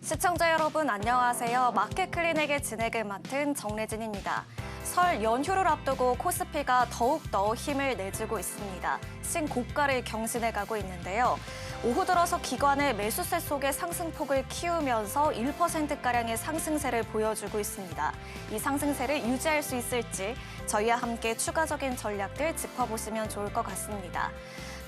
시청자 여러분 안녕하세요. 마켓클린에게 진행을 맡은 정래진입니다. 설 연휴를 앞두고 코스피가 더욱더 힘을 내주고 있습니다. 신고가를 경신해가고 있는데요. 오후 들어서 기관의 매수세 속에 상승폭을 키우면서 1%가량의 상승세를 보여주고 있습니다. 이 상승세를 유지할 수 있을지 저희와 함께 추가적인 전략들 짚어보시면 좋을 것 같습니다.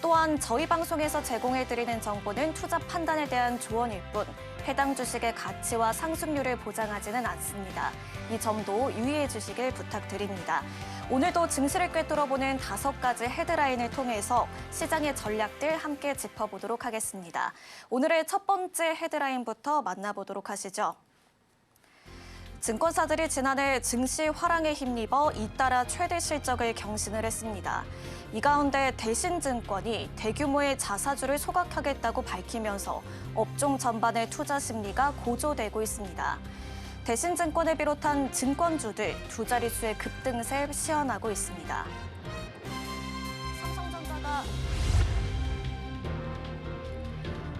또한 저희 방송에서 제공해드리는 정보는 투자 판단에 대한 조언일 뿐 해당 주식의 가치와 상승률을 보장하지는 않습니다. 이 점도 유의해 주시길 부탁드립니다. 오늘도 증시를 꿰뚫어보는 5가지 헤드라인을 통해서 시장의 전략들 함께 짚어보도록 하겠습니다. 오늘의 첫 번째 헤드라인부터 만나보도록 하시죠. 증권사들이 지난해 증시 화랑에 힘입어 잇따라 최대 실적을 경신을 했습니다. 이 가운데 대신증권이 대규모의 자사주를 소각하겠다고 밝히면서 업종 전반의 투자 심리가 고조되고 있습니다. 대신증권을 비롯한 증권주들 두 자릿수의 급등세 시현하고 있습니다.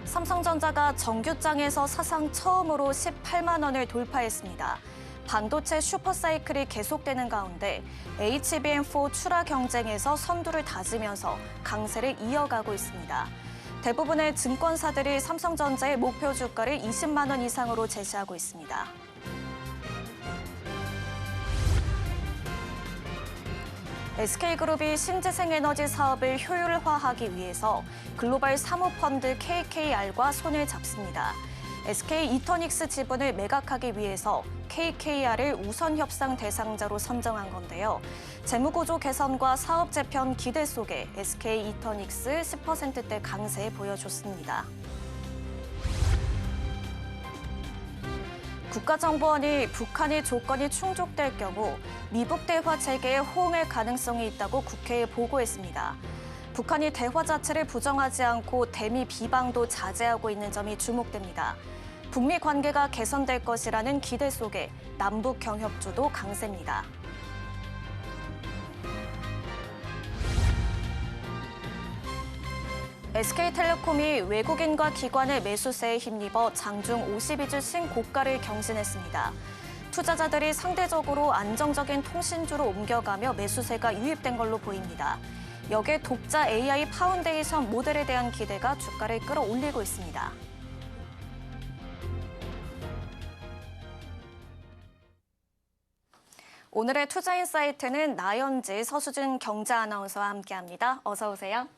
삼성전자가 정규장에서 사상 처음으로 18만 원을 돌파했습니다. 반도체 슈퍼사이클이 계속되는 가운데 HBM4 출하 경쟁에서 선두를 다지면서 강세를 이어가고 있습니다. 대부분의 증권사들이 삼성전자의 목표 주가를 20만 원 이상으로 제시하고 있습니다. SK그룹이 신재생에너지 사업을 효율화하기 위해서 글로벌 사모펀드 KKR과 손을 잡습니다. SK 이터닉스 지분을 매각하기 위해서 KKR을 우선 협상 대상자로 선정한 건데요. 재무구조 개선과 사업 재편 기대 속에 SK 이터닉스 10%대 강세 보여줬습니다. 국가정보원이 북한이 조건이 충족될 경우 미북 대화 체계에 호응할 가능성이 있다고 국회에 보고했습니다. 북한이 대화 자체를 부정하지 않고 대미 비방도 자제하고 있는 점이 주목됩니다. 북미 관계가 개선될 것이라는 기대 속에 남북 경협주도 강세입니다. SK텔레콤이 외국인과 기관의 매수세에 힘입어 장중 52주 신고가를 경신했습니다. 투자자들이 상대적으로 안정적인 통신주로 옮겨가며 매수세가 유입된 걸로 보입니다. 여기에 독자 AI 파운데이션 모델에 대한 기대가 주가를 끌어올리고 있습니다. 오늘의 투자인사이트는 나연지, 서수진 경제 아나운서와 함께합니다. 어서 오세요.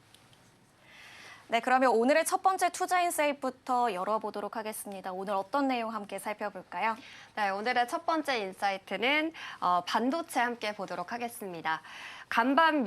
네, 그러면 오늘의 첫 번째 투자인사이트부터 열어보도록 하겠습니다. 오늘 어떤 내용 함께 살펴볼까요? 네, 오늘의 첫 번째 인사이트는 반도체 함께 보도록 하겠습니다. 간밤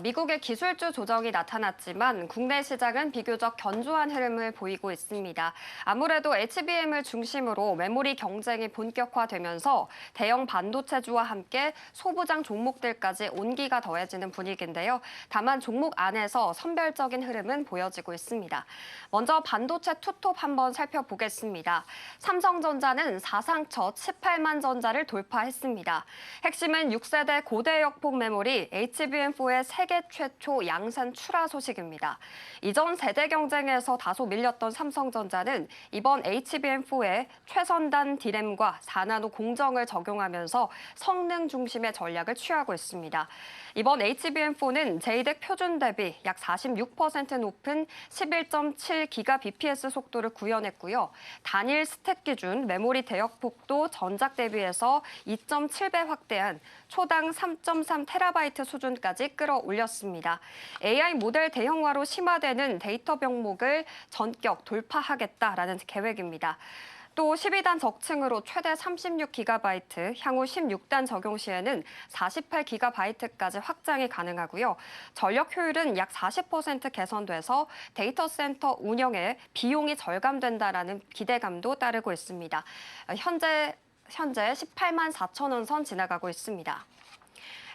미국의 기술주 조정이 나타났지만 국내 시장은 비교적 견조한 흐름을 보이고 있습니다. 아무래도 HBM을 중심으로 메모리 경쟁이 본격화되면서 대형 반도체주와 함께 소부장 종목들까지 온기가 더해지는 분위기인데요. 다만 종목 안에서 선별적인 흐름은 보여지고 있습니다. 먼저 반도체 투톱 한번 살펴보겠습니다. 삼성전자는 사상 첫 18만 전자를 돌파했습니다. 핵심은 6세대 고대역폭 메모리 HBM4의 세계 최초 양산 출하 소식입니다. 이전 세대 경쟁에서 다소 밀렸던 삼성전자는 이번 HBM4에 최선단 D램과 4나노 공정을 적용하면서 성능 중심의 전략을 취하고 있습니다. 이번 HBM4는 JEDEC 표준 대비 약 46% 높은 11.7GBps 속도를 구현했고요. 단일 스택 기준 메모리 대역폭도 전작 대비해서 2.7배 확대한 초당 3.3TB 수준까지 끌어올렸습니다. AI 모델 대형화로 심화되는 데이터 병목을 전격 돌파하겠다라는 계획입니다. 또 12단 적층으로 최대 36GB, 향후 16단 적용 시에는 48GB까지 확장이 가능하고요. 전력 효율은 약 40% 개선돼서 데이터 센터 운영에 비용이 절감된다라는 기대감도 따르고 있습니다. 현재 18만 4천 원 선 지나가고 있습니다.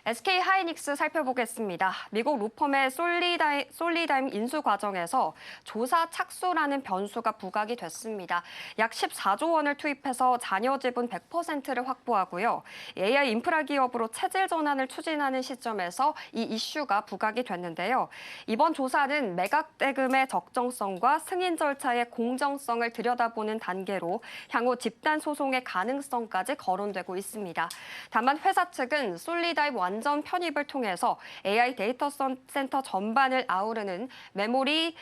SK 하이닉스 살펴보겠습니다. 미국 로펌의 솔리다임 인수 과정에서 조사 착수라는 변수가 부각이 됐습니다. 약 14조 원을 투입해서 잔여 지분 100%를 확보하고요. AI 인프라 기업으로 체질 전환을 추진하는 시점에서 이 이슈가 부각이 됐는데요. 이번 조사는 매각 대금의 적정성과 승인 절차의 공정성을 들여다보는 단계로 향후 집단 소송의 가능성까지 거론되고 있습니다. 다만 회사 측은 솔리다임 완전 편입을 통해서 AI 데이터 센터 전반을 아우르는 메모리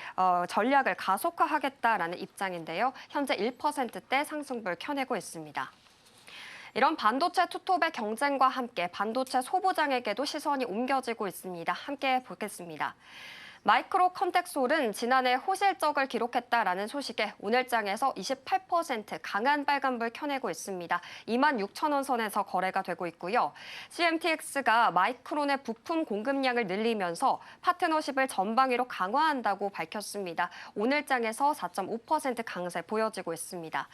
전략을 가속화하겠다라는 입장인데요. 현재 1%대 상승분을 켜내고 있습니다. 이런 반도체 투톱의 경쟁과 함께 반도체 소부장에게도 시선이 옮겨지고 있습니다. 함께 보겠습니다. 마이크로 컨텍솔은 지난해 호실적을 기록했다라는 소식에 오늘장에서 28% 강한 빨간불 켜내고 있습니다. 26,000원 선에서 거래가 되고 있고요. CMTX가 마이크론의 부품 공급량을 늘리면서 파트너십을 전방위로 강화한다고 밝혔습니다. 오늘장에서 4.5% 강세 보여지고 있습니다.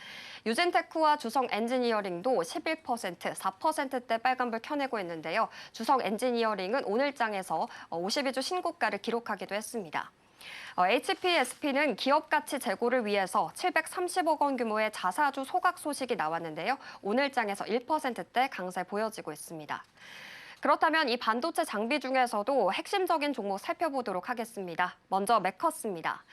유진테크와 주성 엔지니어링도 11%, 4%대 빨간불 켜내고 있는데요. 주성 엔지니어링은 오늘장에서 52주 신고가를 기록하기도 했습니다. HPSP는 기업 가치 제고를 위해서 730억 원 규모의 자사주 소각 소식이 나왔는데요. 오늘장에서 1%대 강세 보여지고 있습니다. 그렇다면 이 반도체 장비 중에서도 핵심적인 종목 살펴보도록 하겠습니다. 먼저 매커스입니다.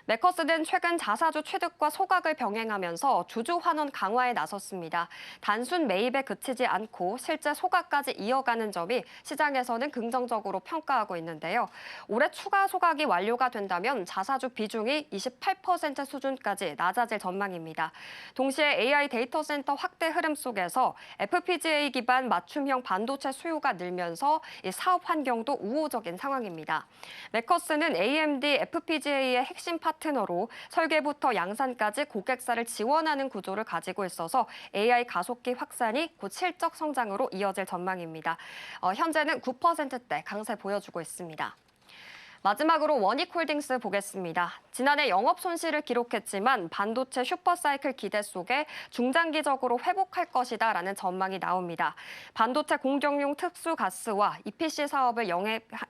매커스는 최근 자사주 취득과 소각을 병행하면서 주주 환원 강화에 나섰습니다. 단순 매입에 그치지 않고 실제 소각까지 이어가는 점이 시장에서는 긍정적으로 평가하고 있는데요. 올해 추가 소각이 완료가 된다면 자사주 비중이 28% 수준까지 낮아질 전망입니다. 동시에 AI 데이터 센터 확대 흐름 속에서 FPGA 기반 맞춤형 반도체 수요가 늘면서 이 사업 환경도 우호적인 상황입니다. 매커스는 AMD FPGA의 핵심 파트너로 설계부터 양산까지 고객사를 지원하는 구조를 가지고 있어서 AI 가속기 확산이 곧 실적 성장으로 이어질 전망입니다. 현재는 9%대 강세 보여주고 있습니다. 마지막으로 원익홀딩스 보겠습니다. 지난해 영업 손실을 기록했지만 반도체 슈퍼사이클 기대 속에 중장기적으로 회복할 것이다라는 전망이 나옵니다. 반도체 공정용 특수가스와 EPC 사업을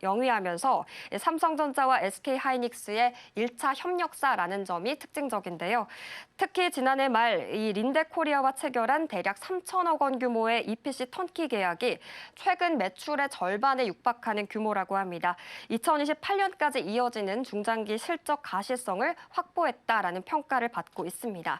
영위하면서 삼성전자와 SK하이닉스의 1차 협력사라는 점이 특징적인데요. 특히 지난해 말 이 린데코리아와 체결한 대략 3천억 원 규모의 EPC 턴키 계약이 최근 매출의 절반에 육박하는 규모라고 합니다. 2028년까지 이어지는 중장기 실적 가시성을 확보했다라는 평가를 받고 있습니다.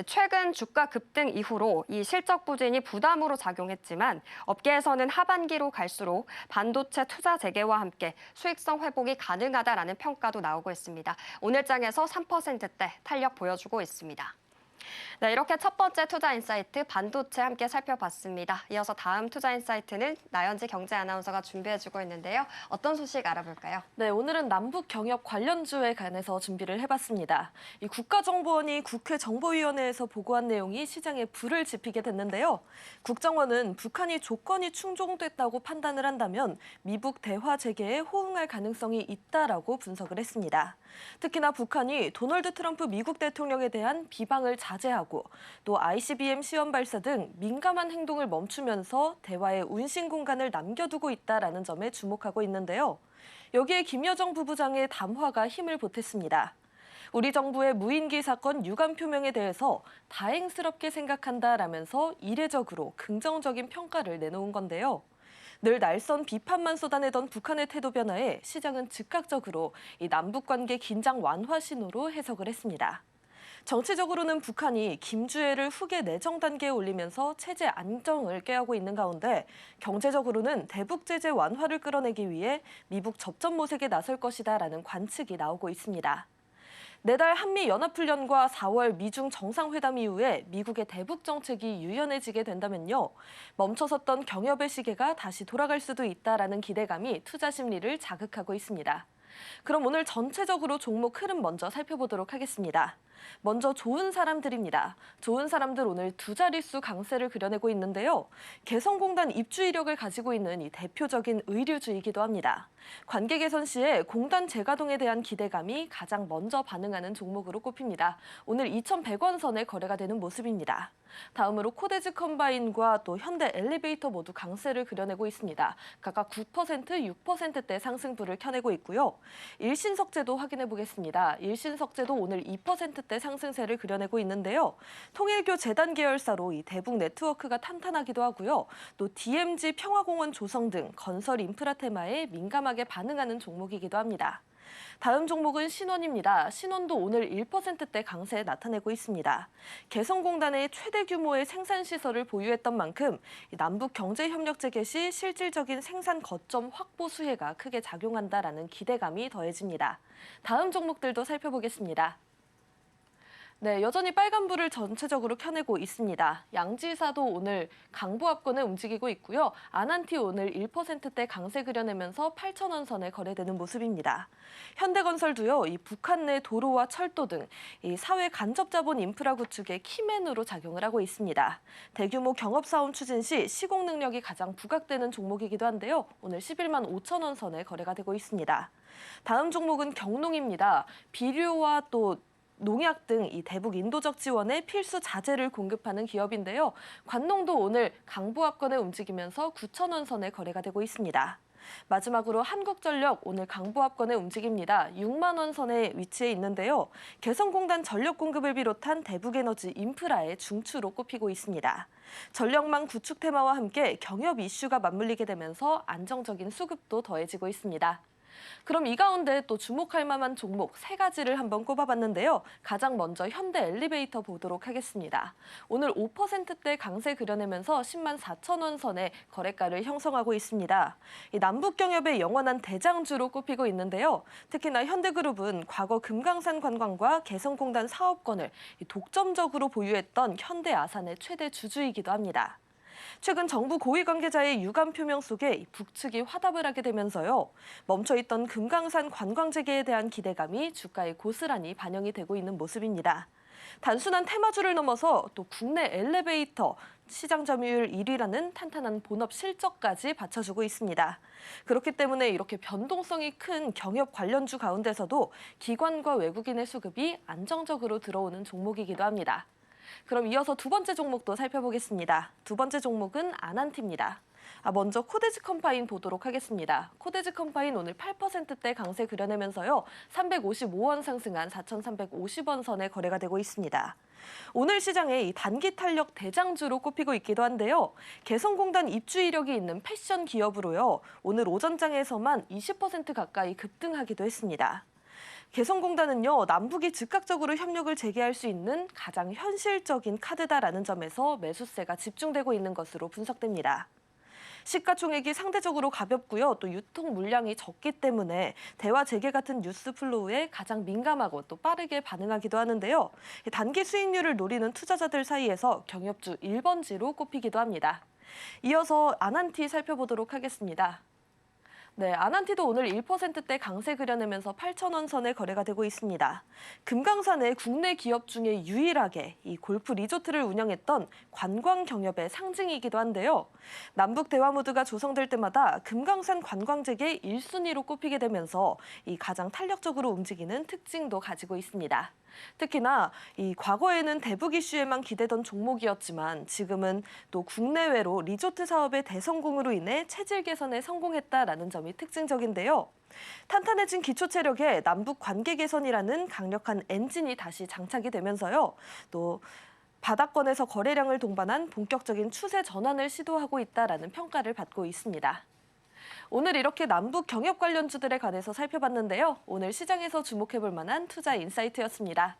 최근 주가 급등 이후로 이 실적 부진이 부담으로 작용했지만 업계에서는 하반기로 갈수록 반도체 투자 재개와 함께 수익성 회복이 가능하다라는 평가도 나오고 있습니다. 오늘장에서 3%대 탄력 보여주고 있습니다. 네, 이렇게 첫 번째 투자 인사이트 반도체 함께 살펴봤습니다. 이어서 다음 투자 인사이트는 나연지 경제 아나운서가 준비해주고 있는데요. 어떤 소식 알아볼까요? 네, 오늘은 남북 경협 관련주에 관해서 준비를 해봤습니다. 이 국가정보원이 국회 정보위원회에서 보고한 내용이 시장에 불을 지피게 됐는데요. 국정원은 북한이 조건이 충족됐다고 판단을 한다면 미북 대화 재개에 호응할 가능성이 있다라고 분석을 했습니다. 특히나 북한이 도널드 트럼프 미국 대통령에 대한 비방을 자제하고 또 ICBM 시험 발사 등 민감한 행동을 멈추면서 대화의 운신 공간을 남겨두고 있다라는 점에 주목하고 있는데요. 여기에 김여정 부부장의 담화가 힘을 보탰습니다. 우리 정부의 무인기 사건 유감 표명에 대해서 다행스럽게 생각한다라면서 이례적으로 긍정적인 평가를 내놓은 건데요. 늘 날선 비판만 쏟아내던 북한의 태도 변화에 시장은 즉각적으로 이 남북관계 긴장 완화 신호로 해석을 했습니다. 정치적으로는 북한이 김주애를 후계 내정 단계에 올리면서 체제 안정을 꾀하고 있는 가운데 경제적으로는 대북 제재 완화를 끌어내기 위해 미북 접점 모색에 나설 것이다라는 관측이 나오고 있습니다. 내달 한미연합훈련과 4월 미중 정상회담 이후에 미국의 대북 정책이 유연해지게 된다면요. 멈춰섰던 경협의 시계가 다시 돌아갈 수도 있다라는 기대감이 투자 심리를 자극하고 있습니다. 그럼 오늘 전체적으로 종목 흐름 먼저 살펴보도록 하겠습니다. 먼저 좋은 사람들입니다. 좋은 사람들 오늘 두 자릿수 강세를 그려내고 있는데요. 개성공단 입주 이력을 가지고 있는 이 대표적인 의류주이기도 합니다. 관계 개선 시에 공단 재가동에 대한 기대감이 가장 먼저 반응하는 종목으로 꼽힙니다. 오늘 2,100원 선에 거래가 되는 모습입니다. 다음으로 코데즈 컴바인과 또 현대 엘리베이터 모두 강세를 그려내고 있습니다. 각각 9%, 6%대 상승부를 켜내고 있고요. 일신석재도 확인해 보겠습니다. 일신석재도 오늘 2%대 상승세를 그려내고 있는데요. 통일교 재단 계열사로 이 대북 네트워크가 탄탄하기도 하고요. 또 DMZ 평화공원 조성 등 건설 인프라 테마에 민감하게 반응하는 종목이기도 합니다. 다음 종목은 신원입니다. 신원도 오늘 1%대 강세 나타내고 있습니다. 개성공단의 최대 규모의 생산시설을 보유했던 만큼 남북경제협력 재개 시 실질적인 생산 거점 확보 수혜가 크게 작용한다라는 기대감이 더해집니다. 다음 종목들도 살펴보겠습니다. 네, 여전히 빨간불을 전체적으로 켜내고 있습니다. 양지사도 오늘 강보합권에 움직이고 있고요. 아난티 오늘 1%대 강세 그려내면서 8,000원 선에 거래되는 모습입니다. 현대건설도요, 이 북한 내 도로와 철도 등 이 사회 간접자본 인프라 구축의 키맨으로 작용을 하고 있습니다. 대규모 경업사업 추진 시 시공 능력이 가장 부각되는 종목이기도 한데요. 오늘 11만 5천원 선에 거래가 되고 있습니다. 다음 종목은 경농입니다. 비료와 또 농약 등 이 대북 인도적 지원에 필수 자재를 공급하는 기업인데요. 관농도 오늘 강보합권에 움직이면서 9,000원 선에 거래가 되고 있습니다. 마지막으로 한국전력 오늘 강보합권에 움직입니다. 6만 원 선에 위치해 있는데요. 개성공단 전력 공급을 비롯한 대북에너지 인프라의 중추로 꼽히고 있습니다. 전력망 구축 테마와 함께 경협 이슈가 맞물리게 되면서 안정적인 수급도 더해지고 있습니다. 그럼 이 가운데 또 주목할 만한 종목 3가지를 한번 꼽아봤는데요. 가장 먼저 현대 엘리베이터 보도록 하겠습니다. 오늘 5%대 강세 그려내면서 10만 4천원 선에 거래가를 형성하고 있습니다. 이 남북경협의 영원한 대장주로 꼽히고 있는데요. 특히나 현대그룹은 과거 금강산 관광과 개성공단 사업권을 독점적으로 보유했던 현대아산의 최대 주주이기도 합니다. 최근 정부 고위 관계자의 유감 표명 속에 북측이 화답을 하게 되면서요. 멈춰있던 금강산 관광 재개에 대한 기대감이 주가에 고스란히 반영이 되고 있는 모습입니다. 단순한 테마주를 넘어서 또 국내 엘리베이터 시장 점유율 1위라는 탄탄한 본업 실적까지 받쳐주고 있습니다. 그렇기 때문에 이렇게 변동성이 큰 경협 관련주 가운데서도 기관과 외국인의 수급이 안정적으로 들어오는 종목이기도 합니다. 그럼 이어서 두 번째 종목도 살펴보겠습니다. 두 번째 종목은 아난티입니다. 먼저 코데즈 컴파인 보도록 하겠습니다. 코데즈 컴파인 오늘 8%대 강세 그려내면서요. 355원 상승한 4,350원 선에 거래가 되고 있습니다. 오늘 시장에 이 단기 탄력 대장주로 꼽히고 있기도 한데요. 개성공단 입주 이력이 있는 패션 기업으로요. 오늘 오전장에서만 20% 가까이 급등하기도 했습니다. 개성공단은요, 남북이 즉각적으로 협력을 재개할 수 있는 가장 현실적인 카드다라는 점에서 매수세가 집중되고 있는 것으로 분석됩니다. 시가총액이 상대적으로 가볍고요, 또 유통 물량이 적기 때문에 대화 재개 같은 뉴스 플로우에 가장 민감하고 또 빠르게 반응하기도 하는데요. 단기 수익률을 노리는 투자자들 사이에서 경협주 1번지로 꼽히기도 합니다. 이어서 아난티 살펴보도록 하겠습니다. 네, 아난티도 오늘 1%대 강세 그려내면서 8,000원 선에 거래가 되고 있습니다. 금강산의 국내 기업 중에 유일하게 이 골프 리조트를 운영했던 관광 경협의 상징이기도 한데요. 남북 대화 모드가 조성될 때마다 금강산 관광재계 1순위로 꼽히게 되면서 이 가장 탄력적으로 움직이는 특징도 가지고 있습니다. 특히나 이 과거에는 대북 이슈에만 기대던 종목이었지만 지금은 또 국내외로 리조트 사업의 대성공으로 인해 체질 개선에 성공했다라는 점이 특징적인데요. 탄탄해진 기초 체력에 남북 관계 개선이라는 강력한 엔진이 다시 장착이 되면서요. 또 바닥권에서 거래량을 동반한 본격적인 추세 전환을 시도하고 있다라는 평가를 받고 있습니다. 오늘 이렇게 남북 경협 관련주들에 관해서 살펴봤는데요. 오늘 시장에서 주목해볼 만한 투자 인사이트였습니다.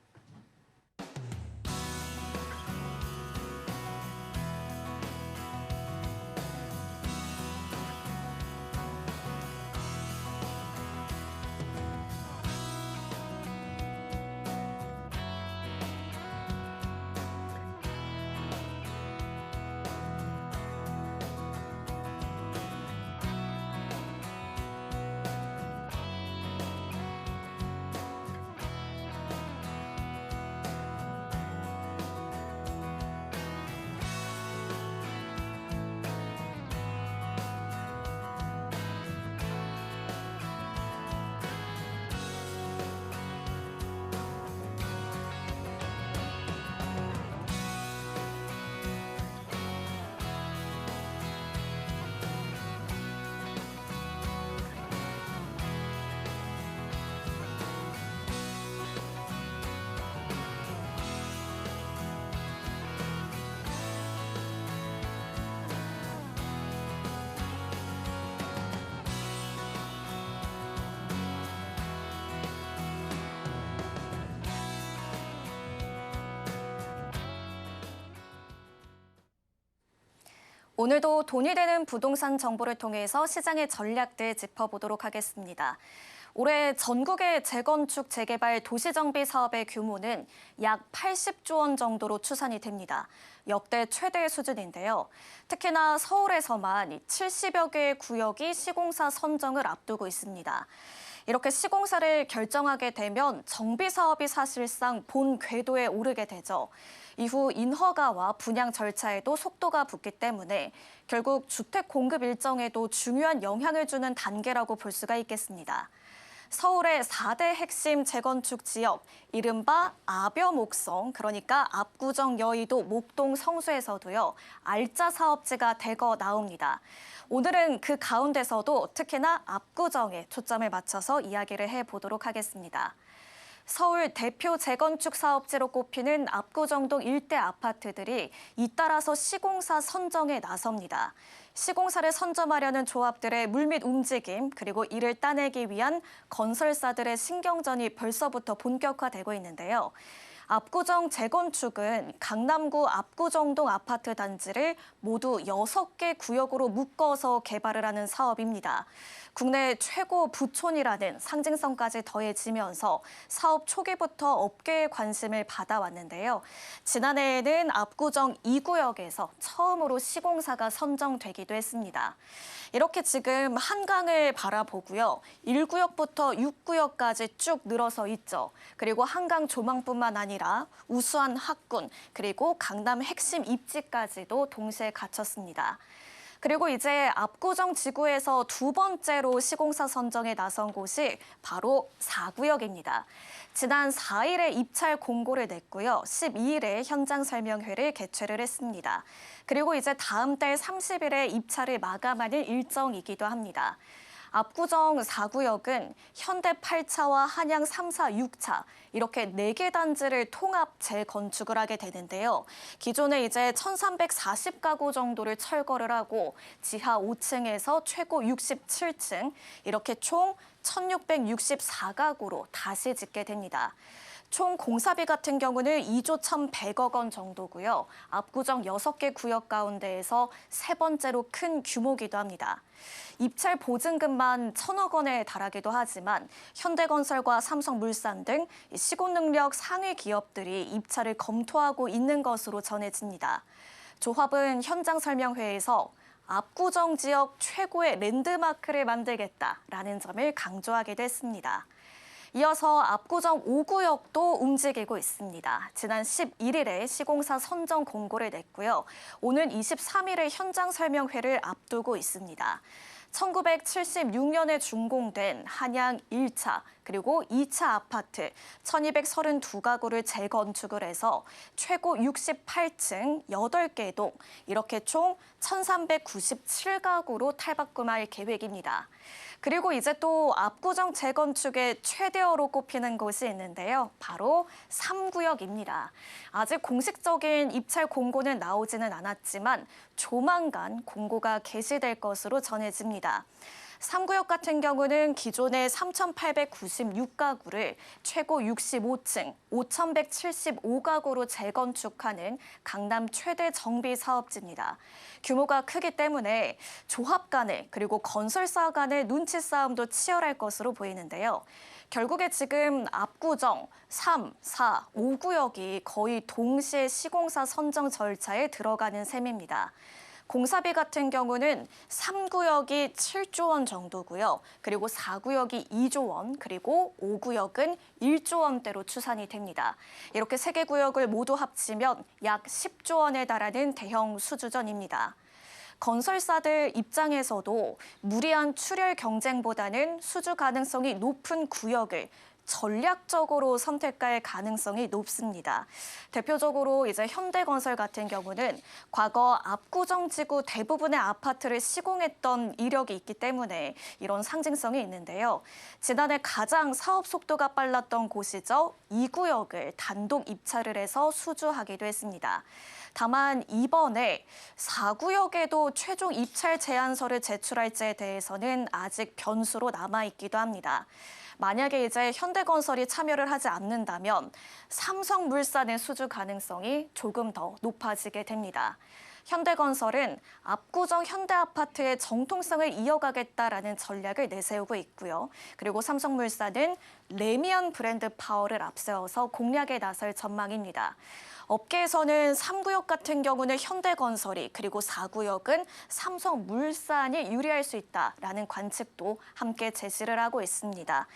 오늘도 돈이 되는 부동산 정보를 통해서 시장의 전략들 짚어보도록 하겠습니다. 올해 전국의 재건축, 재개발, 도시정비 사업의 규모는 약 80조 원 정도로 추산이 됩니다. 역대 최대 수준인데요. 특히나 서울에서만 70여 개의 구역이 시공사 선정을 앞두고 있습니다. 이렇게 시공사를 결정하게 되면 정비 사업이 사실상 본 궤도에 오르게 되죠. 이후 인허가와 분양 절차에도 속도가 붙기 때문에 결국 주택 공급 일정에도 중요한 영향을 주는 단계라고 볼 수가 있겠습니다. 서울의 4대 핵심 재건축 지역, 이른바 아벼목성, 그러니까 압구정, 여의도, 목동, 성수에서도요, 알짜 사업지가 대거 나옵니다. 오늘은 그 가운데서도 특히나 압구정에 초점을 맞춰서 이야기를 해보도록 하겠습니다. 서울 대표 재건축 사업지로 꼽히는 압구정동 일대 아파트들이 잇따라서 시공사 선정에 나섭니다. 시공사를 선점하려는 조합들의 물밑 움직임, 그리고 이를 따내기 위한 건설사들의 신경전이 벌써부터 본격화되고 있는데요. 압구정 재건축은 강남구 압구정동 아파트 단지를 모두 6개 구역으로 묶어서 개발을 하는 사업입니다. 국내 최고 부촌이라는 상징성까지 더해지면서 사업 초기부터 업계의 관심을 받아왔는데요. 지난해에는 압구정 2구역에서 처음으로 시공사가 선정되기도 했습니다. 이렇게 지금 한강을 바라보고요. 1구역부터 6구역까지 쭉 늘어서 있죠. 그리고 한강 조망뿐만 아니라 우수한 학군, 그리고 강남 핵심 입지까지도 동시에 갖췄습니다. 그리고 이제 압구정 지구에서 두 번째로 시공사 선정에 나선 곳이 바로 4구역입니다. 지난 4일에 입찰 공고를 냈고요. 12일에 현장 설명회를 개최를 했습니다. 그리고 이제 다음 달 30일에 입찰을 마감하는 일정이기도 합니다. 압구정 4구역은 현대 8차와 한양 3사, 6차 이렇게 4개 단지를 통합 재건축을 하게 되는데요. 기존에 이제 1,340가구 정도를 철거를 하고 지하 5층에서 최고 67층 이렇게 총 1,664가구로 다시 짓게 됩니다. 총 공사비 같은 경우는 2조 1,100억 원 정도고요. 압구정 6개 구역 가운데에서 세 번째로 큰 규모기도 합니다. 입찰 보증금만 1,000억 원에 달하기도 하지만 현대건설과 삼성물산 등 시공 능력 상위 기업들이 입찰을 검토하고 있는 것으로 전해집니다. 조합은 현장 설명회에서 압구정 지역 최고의 랜드마크를 만들겠다라는 점을 강조하기도 했습니다. 이어서 압구정 5구역도 움직이고 있습니다. 지난 11일에 시공사 선정 공고를 냈고요. 오는 23일에 현장 설명회를 앞두고 있습니다. 1976년에 준공된 한양 1차 그리고 2차 아파트 1,232가구를 재건축을 해서 최고 68층 8개 동 이렇게 총 1,397가구로 탈바꿈할 계획입니다. 그리고 이제 또 압구정 재건축의 최대어로 꼽히는 곳이 있는데요. 바로 3구역입니다. 아직 공식적인 입찰 공고는 나오지는 않았지만 조만간 공고가 게시될 것으로 전해집니다. 3구역 같은 경우는 기존의 3,896가구를 최고 65층 5,175가구로 재건축하는 강남 최대 정비 사업지입니다. 규모가 크기 때문에 조합 간에 그리고 건설사 간의 눈치 싸움도 치열할 것으로 보이는데요. 결국에 지금 압구정 3, 4, 5구역이 거의 동시에 시공사 선정 절차에 들어가는 셈입니다. 공사비 같은 경우는 3구역이 7조 원 정도고요. 그리고 4구역이 2조 원, 그리고 5구역은 1조 원대로 추산이 됩니다. 이렇게 3개 구역을 모두 합치면 약 10조 원에 달하는 대형 수주전입니다. 건설사들 입장에서도 무리한 출혈 경쟁보다는 수주 가능성이 높은 구역을 전략적으로 선택할 가능성이 높습니다. 대표적으로 이제 현대건설 같은 경우는 과거 압구정 지구 대부분의 아파트를 시공했던 이력이 있기 때문에 이런 상징성이 있는데요. 지난해 가장 사업 속도가 빨랐던 곳이죠. 2구역을 단독 입찰을 해서 수주하기도 했습니다. 다만 이번에 4구역에도 최종 입찰 제안서를 제출할지에 대해서는 아직 변수로 남아있기도 합니다. 만약에 이제 현대건설이 참여를 하지 않는다면 삼성물산의 수주 가능성이 조금 더 높아지게 됩니다. 현대건설은 압구정 현대아파트의 정통성을 이어가겠다라는 전략을 내세우고 있고요. 그리고 삼성물산은 레미안 브랜드 파워를 앞세워서 공략에 나설 전망입니다. 업계에서는 3구역 같은 경우는 현대건설이 그리고 4구역은 삼성물산이 유리할 수 있다라는 관측도 함께 제시를 하고 있습니다.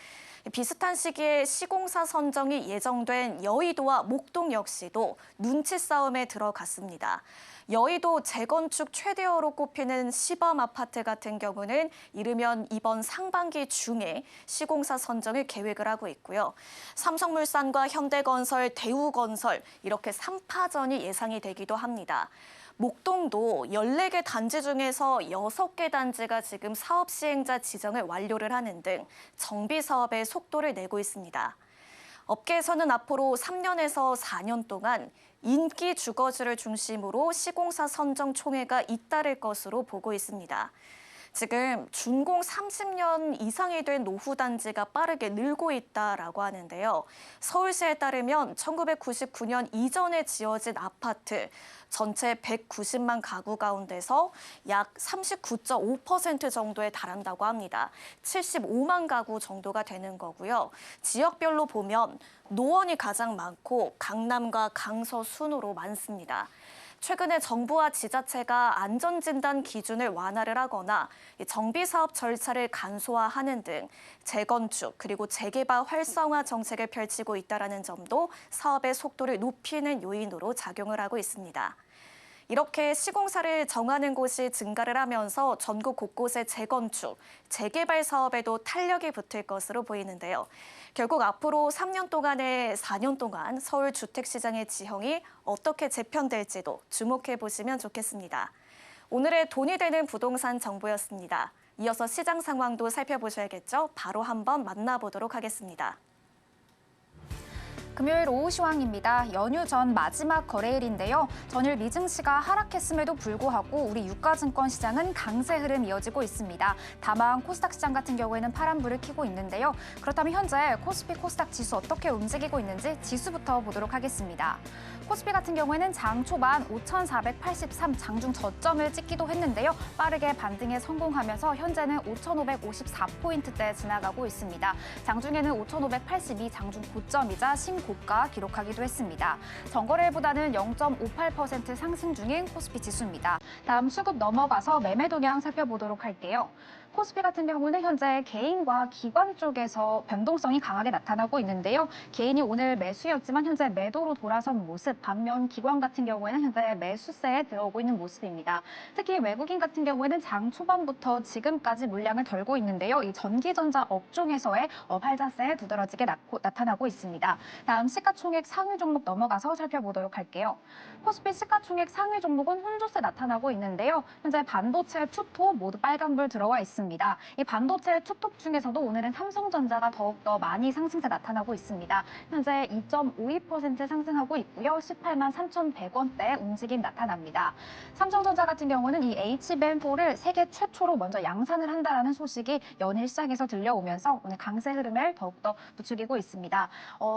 비슷한 시기에 시공사 선정이 예정된 여의도와 목동 역시도 눈치 싸움에 들어갔습니다. 여의도 재건축 최대어로 꼽히는 시범 아파트 같은 경우는 이르면 이번 상반기 중에 시공사 선정을 계획을 하고 있고요. 삼성물산과 현대건설, 대우건설 이렇게 3파전이 예상이 되기도 합니다. 목동도 14개 단지 중에서 6개 단지가 지금 사업 시행자 지정을 완료를 하는 등 정비 사업에 속도를 내고 있습니다. 업계에서는 앞으로 3년에서 4년 동안 인기 주거지를 중심으로 시공사 선정 총회가 잇따를 것으로 보고 있습니다. 지금 준공 30년 이상이 된 노후 단지가 빠르게 늘고 있다라고 하는데요. 서울시에 따르면 1999년 이전에 지어진 아파트 전체 190만 가구 가운데서 약 39.5% 정도에 달한다고 합니다. 75만 가구 정도가 되는 거고요. 지역별로 보면 노원이 가장 많고 강남과 강서 순으로 많습니다. 최근에 정부와 지자체가 안전진단 기준을 완화를 하거나 정비사업 절차를 간소화하는 등 재건축 그리고 재개발 활성화 정책을 펼치고 있다는 점도 사업의 속도를 높이는 요인으로 작용을 하고 있습니다. 이렇게 시공사를 정하는 곳이 증가를 하면서 전국 곳곳의 재건축, 재개발 사업에도 탄력이 붙을 것으로 보이는데요. 결국 앞으로 3년 동안에 4년 동안 서울 주택시장의 지형이 어떻게 재편될지도 주목해 보시면 좋겠습니다. 오늘의 돈이 되는 부동산 정보였습니다. 이어서 시장 상황도 살펴보셔야겠죠? 바로 한번 만나보도록 하겠습니다. 금요일 오후 시황입니다. 연휴 전 마지막 거래일인데요. 전일 미증시가 하락했음에도 불구하고 우리 유가증권 시장은 강세 흐름 이어지고 있습니다. 다만 코스닥 시장 같은 경우에는 파란불을 켜고 있는데요. 그렇다면 현재 코스피 코스닥 지수 어떻게 움직이고 있는지 지수부터 보도록 하겠습니다. 코스피 같은 경우에는 장 초반 5,483 장중 저점을 찍기도 했는데요. 빠르게 반등에 성공하면서 현재는 5,554포인트대 지나가고 있습니다. 장중에는 5,582 장중 고점이자 신고가 기록하기도 했습니다. 전거래일보다는 0.58% 상승 중인 코스피 지수입니다. 다음 수급 넘어가서 매매 동향 살펴보도록 할게요. 코스피 같은 경우는 현재 개인과 기관 쪽에서 변동성이 강하게 나타나고 있는데요. 개인이 오늘 매수였지만 현재 매도로 돌아선 모습, 반면 기관 같은 경우에는 현재 매수세에 들어오고 있는 모습입니다. 특히 외국인 같은 경우에는 장 초반부터 지금까지 물량을 덜고 있는데요. 이 전기전자 업종에서의 활자세에 두드러지게 나타나고 있습니다. 다음 시가총액 상위 종목 넘어가서 살펴보도록 할게요. 코스피 시가총액 상위 종목은 혼조세 나타나고 있는데요. 현재 반도체, 투톱 모두 빨간불 들어와 있습니다. 이 반도체 투톱 중에서도 오늘은 삼성전자가 더욱더 많이 상승세 나타나고 있습니다. 현재 2.52% 상승하고 있고요. 18만 3,100원대 움직임 나타납니다. 삼성전자 같은 경우는 이 HBM4를 세계 최초로 먼저 양산을 한다는 소식이 연일 시장에서 들려오면서 오늘 강세 흐름을 더욱더 부추기고 있습니다.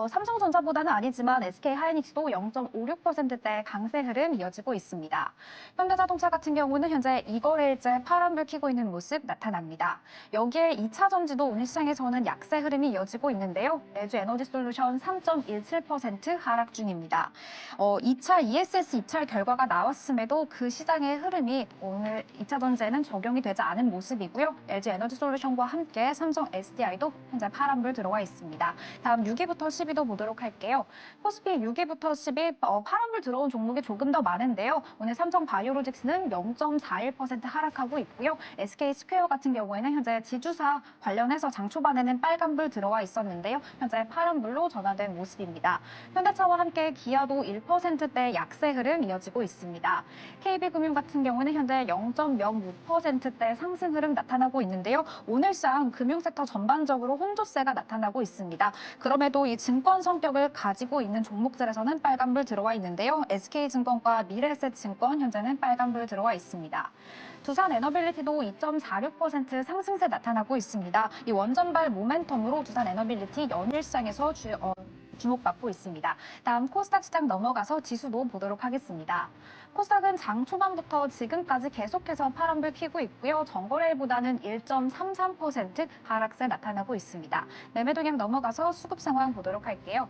삼성전자보다는 아니지만 SK하이닉스도 0.56%대 강세 흐름 이어지고 있습니다. 현대자동차 같은 경우는 현재 이거래일째 파란불 켜고 있는 모습 나타납니다. 여기에 2차 전지도 오늘 시장에서는 약세 흐름이 이어지고 있는데요. LG 에너지솔루션 3.17% 하락 중입니다. 2차 ESS 입찰 결과가 나왔음에도 그 시장의 흐름이 오늘 2차 전지에는 적용이 되지 않은 모습이고요. LG 에너지솔루션과 함께 삼성 SDI도 현재 파란불 들어와 있습니다. 다음 6위부터 10위도 보도록 할게요. 코스피 6위부터 10위 파란불 들어온 종목이 조금 더 많은데요. 오늘 삼성 바이오로직스는 0.41% 하락하고 있고요. SK스퀘어 같은 경우에는 현재 지주사 관련해서 장 초반에는 빨간불 들어와 있었는데요. 현재 파란불로 전환된 모습입니다. 현대차와 함께 기아도 1%대 약세 흐름 이어지고 있습니다. KB금융 같은 경우는 현재 0.05%대 상승 흐름 나타나고 있는데요. 오늘 시장 금융섹터 전반적으로 혼조세가 나타나고 있습니다. 그럼에도 이 증권 성격을 가지고 있는 종목들에서는 빨간불 들어와 있는데요. SK증권과 미래에셋증권 현재는 빨간불 들어와 있습니다. 두산에너빌리티도 2.46% 상승세 나타나고 있습니다. 이 원전발 모멘텀으로 두산에너빌리티 연일 시장에서 주목받고 있습니다. 다음 코스닥 시장 넘어가서 지수도 보도록 하겠습니다. 코스닥은 장 초반부터 지금까지 계속해서 파란불 켜고 있고요. 전거래일보다는 1.33% 하락세 나타나고 있습니다. 매매 동향 넘어가서 수급 상황 보도록 할게요.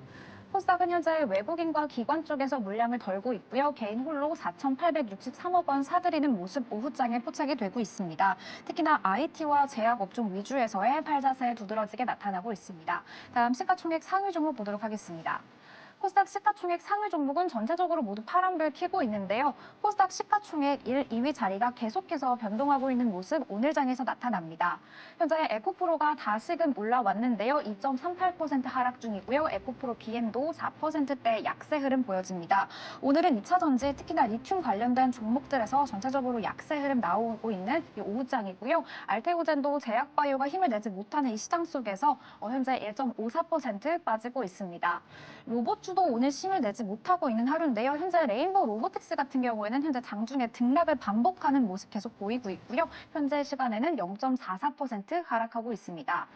코스닥은 현재 외국인과 기관 쪽에서 물량을 덜고 있고요. 개인 홀로 4,863억 원 사들이는 모습 오후장에 포착이 되고 있습니다. 특히나 IT와 제약업종 위주에서의 팔자세 두드러지게 나타나고 있습니다. 다음 시가총액 상위 종목 보도록 하겠습니다. 코스닥 시가총액 상위 종목은 전체적으로 모두 파란불 켜고 있는데요. 코스닥 시가총액 1, 2위 자리가 계속해서 변동하고 있는 모습 오늘 장에서 나타납니다. 현재 에코프로가 다시금 올라왔는데요. 2.38% 하락 중이고요. 에코프로 BM도 4%대 약세 흐름 보여집니다. 오늘은 2차 전지, 특히나 리튬 관련된 종목들에서 전체적으로 약세 흐름 나오고 있는 이 오후장이고요. 알테오젠도 제약바이오가 힘을 내지 못하는 이 시장 속에서 현재 1.54% 빠지고 있습니다. 로봇주도 오늘 힘을 내지 못하고 있는 하루인데요. 현재 레인보우 로보틱스 같은 경우에는 현재 장중에 등락을 반복하는 모습 계속 보이고 있고요. 현재 시간에는 0.44% 하락하고 있습니다.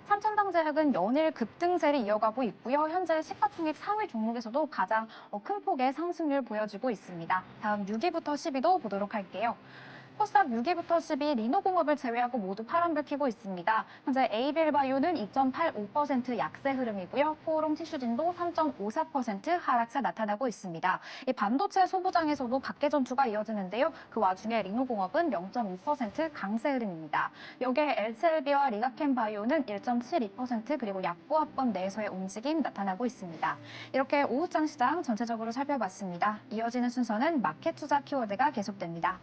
삼천당제약은 연일 급등세를 이어가고 있고요. 현재 시가총액 상위 종목에서도 가장 큰 폭의 상승률 보여주고 있습니다. 다음 6위부터 10위도 보도록 할게요. 코스닥 6위부터 10위 리노공업을 제외하고 모두 파란불 켜고 있습니다. 현재 에이빌바이오는 2.85% 약세 흐름이고요. 코오롱 티슈진도 3.54% 하락세 나타나고 있습니다. 이 반도체 소부장에서도 각계 전투가 이어지는데요. 그 와중에 리노공업은 0.5% 강세 흐름입니다. 여기에 LCLB와 리가켄바이오는 1.72% 그리고 약보합권 내에서의 움직임 나타나고 있습니다. 이렇게 오후장 시장 전체적으로 살펴봤습니다. 이어지는 순서는 마켓 투자 키워드가 계속됩니다.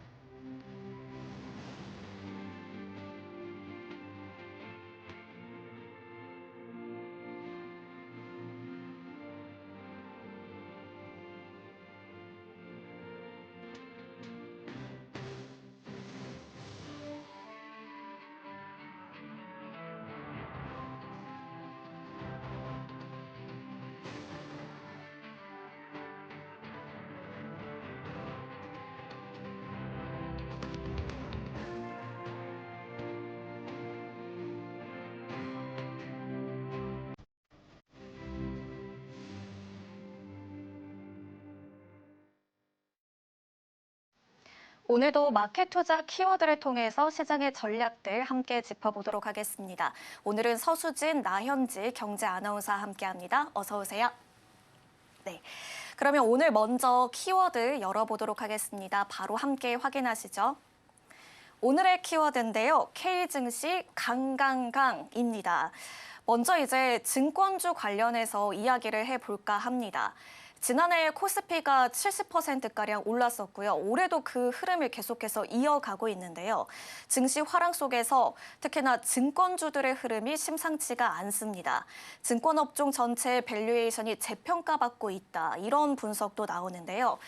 오늘도 마켓 투자 키워드를 통해서 시장의 전략들 함께 짚어보도록 하겠습니다. 오늘은 서수진, 나현지 경제 아나운서와 함께합니다. 어서 오세요. 네. 그러면 오늘 먼저 키워드 열어보도록 하겠습니다. 바로 함께 확인하시죠. 오늘의 키워드인데요. K증시 강강강입니다. 먼저 이제 증권주 관련해서 이야기를 해볼까 합니다. 지난해 코스피가 70%가량 올랐었고요. 올해도 그 흐름을 계속해서 이어가고 있는데요. 증시 화랑 속에서 특히나 증권주들의 흐름이 심상치가 않습니다. 증권업종 전체의 밸류에이션이 재평가받고 있다. 이런 분석도 나오는데요.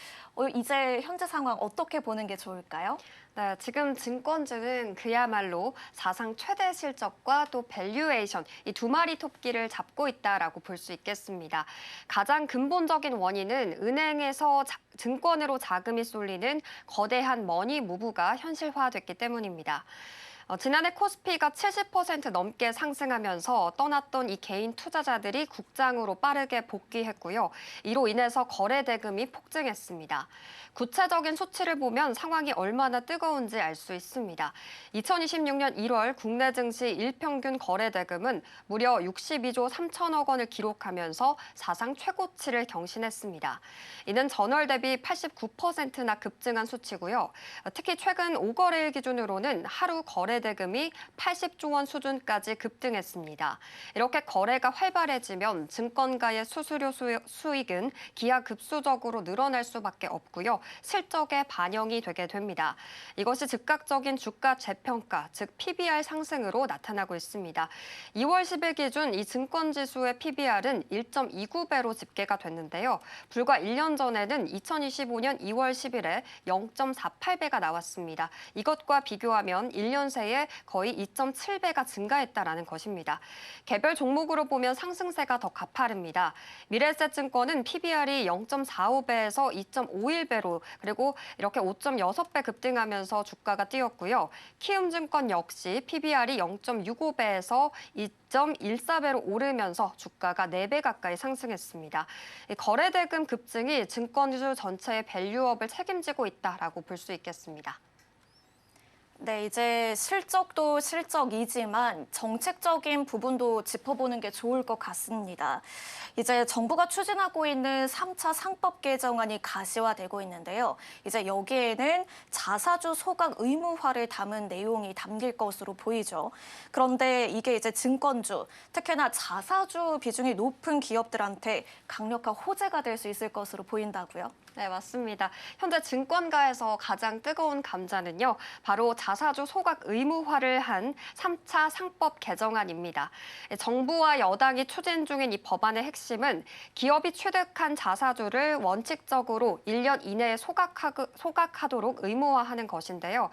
이제 현재 상황 어떻게 보는 게 좋을까요? 네, 지금 증권주는 그야말로 사상 최대 실적과 또 밸류에이션 이 두 마리 토끼를 잡고 있다라고 볼 수 있겠습니다. 가장 근본적인 원인은 은행에서 증권으로 자금이 쏠리는 거대한 머니 무브가 현실화됐기 때문입니다. 지난해 코스피가 70% 넘게 상승하면서 떠났던 이 개인 투자자들이 국장으로 빠르게 복귀했고요. 이로 인해서 거래 대금이 폭증했습니다. 구체적인 수치를 보면 상황이 얼마나 뜨거운지 알 수 있습니다. 2026년 1월 국내 증시 일평균 거래 대금은 무려 62조 3천억 원을 기록하면서 사상 최고치를 경신했습니다. 이는 전월 대비 89%나 급증한 수치고요. 특히 최근 5거래일 기준으로는 하루 거래 대금이 80조 원 수준까지 급등했습니다. 이렇게 거래가 활발해지면 증권가의 수수료 수익은 기하급수적으로 늘어날 수밖에 없고요. 실적에 반영이 되게 됩니다. 이것이 즉각적인 주가 재평가, 즉 PBR 상승으로 나타나고 있습니다. 2월 10일 기준 이 증권지수의 PBR은 1.29배로 집계가 됐는데요. 불과 1년 전에는 2025년 2월 10일에 0.48배가 나왔습니다. 이것과 비교하면 1년 새에 해에 거의 2.7배가 증가했다라는 것입니다. 개별 종목으로 보면 상승세가 더 가파릅니다. 미래에셋증권은 PBR이 0.45배에서 2.51배로 그리고 이렇게 5.6배 급등하면서 주가가 뛰었고요. 키움증권 역시 PBR이 0.65배에서 2.14배로 오르면서 주가가 4배 가까이 상승했습니다. 거래대금 급증이 증권주 전체의 밸류업을 책임지고 있다라고 볼 수 있겠습니다. 네, 이제 실적도 실적이지만 정책적인 부분도 짚어보는 게 좋을 것 같습니다. 이제 정부가 추진하고 있는 3차 상법 개정안이 가시화되고 있는데요. 이제 여기에는 자사주 소각 의무화를 담은 내용이 담길 것으로 보이죠. 그런데 이게 이제 증권주, 특히나 자사주 비중이 높은 기업들한테 강력한 호재가 될 수 있을 것으로 보인다고요. 네, 맞습니다. 현재 증권가에서 가장 뜨거운 감자는요, 바로 자사주 소각 의무화를 한 3차 상법 개정안입니다. 정부와 여당이 추진 중인 이 법안의 핵심은 기업이 취득한 자사주를 원칙적으로 1년 이내에 소각하도록 의무화하는 것인데요.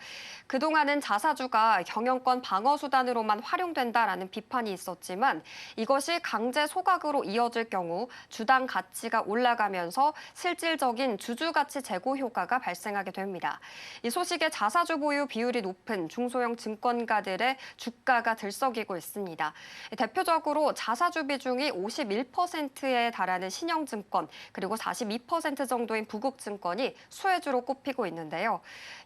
그동안은 자사주가 경영권 방어 수단으로만 활용된다라는 비판이 있었지만 이것이 강제 소각으로 이어질 경우 주당 가치가 올라가면서 실질적인 주주 가치 제고 효과가 발생하게 됩니다. 이 소식에 자사주 보유 비율이 높은 중소형 증권가들의 주가가 들썩이고 있습니다. 대표적으로 자사주 비중이 51%에 달하는 신영증권 그리고 42% 정도인 부국증권이 수혜주로 꼽히고 있는데요.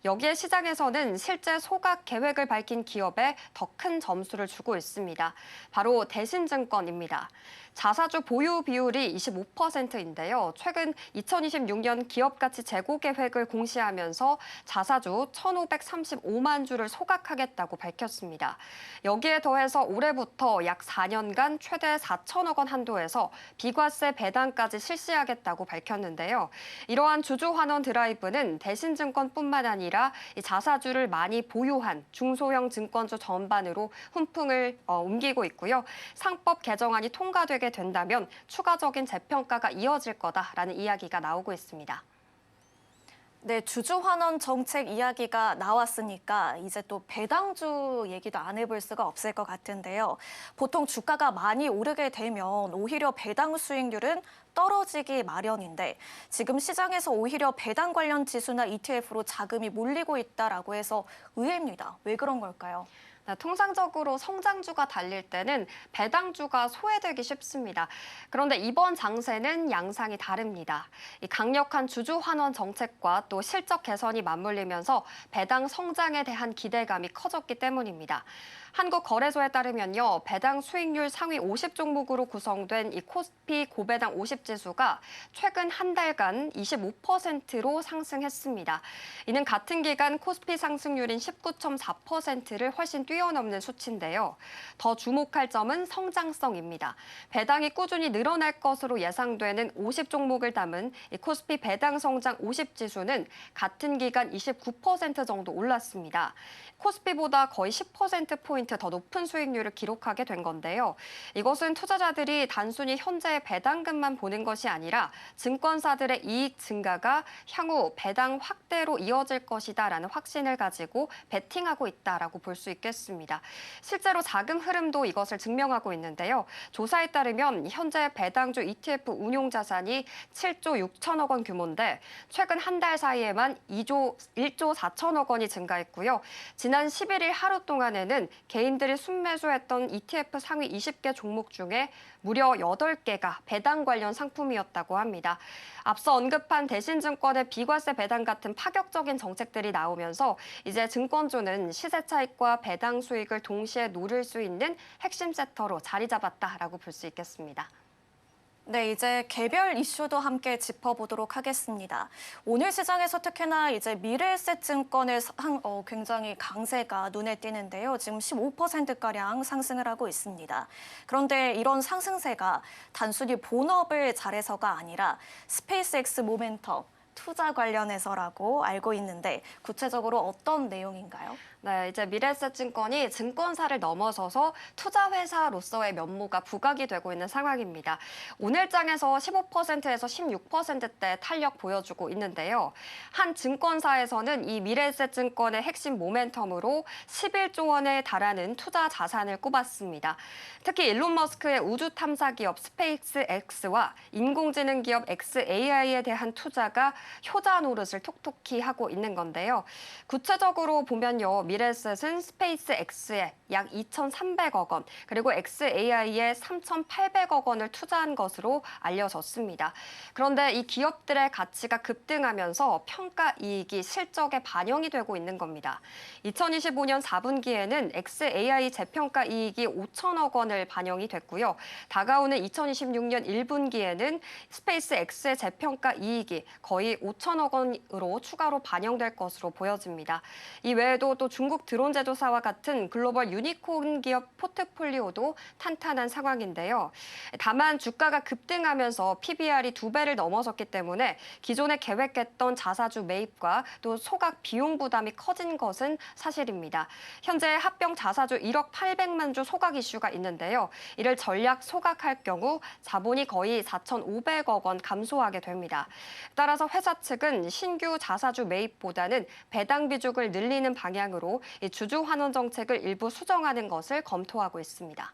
여기에 시장에서는 실제 소각 계획을 밝힌 기업에 더 큰 점수를 주고 있습니다. 바로 대신증권입니다. 자사주 보유 비율이 25%인데요. 최근 2026년 기업가치 재고 계획을 공시하면서 자사주 1,535만 주를 소각하겠다고 밝혔습니다. 여기에 더해서 올해부터 약 4년간 최대 4천억 원 한도에서 비과세 배당까지 실시하겠다고 밝혔는데요. 이러한 주주 환원 드라이브는 대신증권뿐만 아니라 이 자사주를 많이 보유한 중소형 증권주 전반으로 훈풍을 옮기고 있고요. 상법 개정안이 통과되게 된다면 추가적인 재평가가 이어질 거다라는 이야기가 나오고 있습니다. 네, 주주 환원 정책 이야기가 나왔으니까 이제 또 배당주 얘기도 안 해볼 수가 없을 것 같은데요. 보통 주가가 많이 오르게 되면 오히려 배당 수익률은 떨어지기 마련인데 지금 시장에서 오히려 배당 관련 지수나 ETF로 자금이 몰리고 있다라고 해서 의외입니다. 왜 그런 걸까요? 통상적으로 성장주가 달릴 때는 배당주가 소외되기 쉽습니다. 그런데 이번 장세는 양상이 다릅니다. 이 강력한 주주 환원 정책과 또 실적 개선이 맞물리면서 배당 성장에 대한 기대감이 커졌기 때문입니다. 한국거래소에 따르면요, 배당 수익률 상위 50종목으로 구성된 이 코스피 고배당 50지수가 최근 한 달간 25%로 상승했습니다. 이는 같은 기간 코스피 상승률인 19.4%를 훨씬 뛰어넘는 수치인데요. 더 주목할 점은 성장성입니다. 배당이 꾸준히 늘어날 것으로 예상되는 50종목을 담은 이 코스피 배당 성장 50지수는 같은 기간 29% 정도 올랐습니다. 코스피보다 거의 10%포인트 더 높은 수익률을 기록하게 된 건데요. 이것은 투자자들이 단순히 현재의 배당금만 보는 것이 아니라 증권사들의 이익 증가가 향후 배당 확대로 이어질 것이다라는 확신을 가지고 베팅하고 있다라고 볼 수 있겠습니다. 실제로 자금 흐름도 이것을 증명하고 있는데요. 조사에 따르면 현재 배당주 ETF 운용 자산이 7조 6천억 원 규모인데 최근 한 달 사이에만 1조 4천억 원이 증가했고요. 지난 11일 하루 동안에는 개인들이 순매수했던 ETF 상위 20개 종목 중에 무려 8개가 배당 관련 상품이었다고 합니다. 앞서 언급한 대신증권의 비과세 배당 같은 파격적인 정책들이 나오면서 이제 증권주는 시세 차익과 배당 수익을 동시에 노릴 수 있는 핵심 섹터로 자리 잡았다라고 볼 수 있겠습니다. 네, 이제 개별 이슈도 함께 짚어보도록 하겠습니다. 오늘 시장에서 특히나 이제 미래에셋증권의 굉장히 강세가 눈에 띄는데요. 지금 15%가량 상승을 하고 있습니다. 그런데 이런 상승세가 단순히 본업을 잘해서가 아니라 스페이스X 모멘텀, 투자 관련해서라고 알고 있는데 구체적으로 어떤 내용인가요? 네, 이제 미래에셋증권이 증권사를 넘어서서 투자회사로서의 면모가 부각이 되고 있는 상황입니다. 오늘장에서 15%에서 16%대 탄력 보여주고 있는데요. 한 증권사에서는 이 미래에셋증권의 핵심 모멘텀으로 11조 원에 달하는 투자 자산을 꼽았습니다. 특히 일론 머스크의 우주 탐사 기업 스페이스 X와 인공지능 기업 xAI에 대한 투자가 효자 노릇을 톡톡히 하고 있는 건데요. 구체적으로 보면요. 미래에셋은 스페이스 X에 약 2,300억 원, 그리고 xAI에 3,800억 원을 투자한 것으로 알려졌습니다. 그런데 이 기업들의 가치가 급등하면서 평가 이익이 실적에 반영이 되고 있는 겁니다. 2025년 4분기에는 xAI 재평가 이익이 5천억 원을 반영이 됐고요. 다가오는 2026년 1분기에는 스페이스 X의 재평가 이익이 거의 5천억 원으로 추가로 반영될 것으로 보여집니다. 이 외에도 또 중국 드론 제조사와 같은 글로벌 유니콘 기업 포트폴리오도 탄탄한 상황인데요. 다만 주가가 급등하면서 PBR이 2배를 넘어섰기 때문에 기존에 계획했던 자사주 매입과 또 소각 비용 부담이 커진 것은 사실입니다. 현재 합병 자사주 1억 800만 주 소각 이슈가 있는데요. 이를 전략 소각할 경우 자본이 거의 4,500억 원 감소하게 됩니다. 따라서 회사 측은 신규 자사주 매입보다는 배당 비중을 늘리는 방향으로 이 주주 환원 정책을 일부 수정하는 것을 검토하고 있습니다.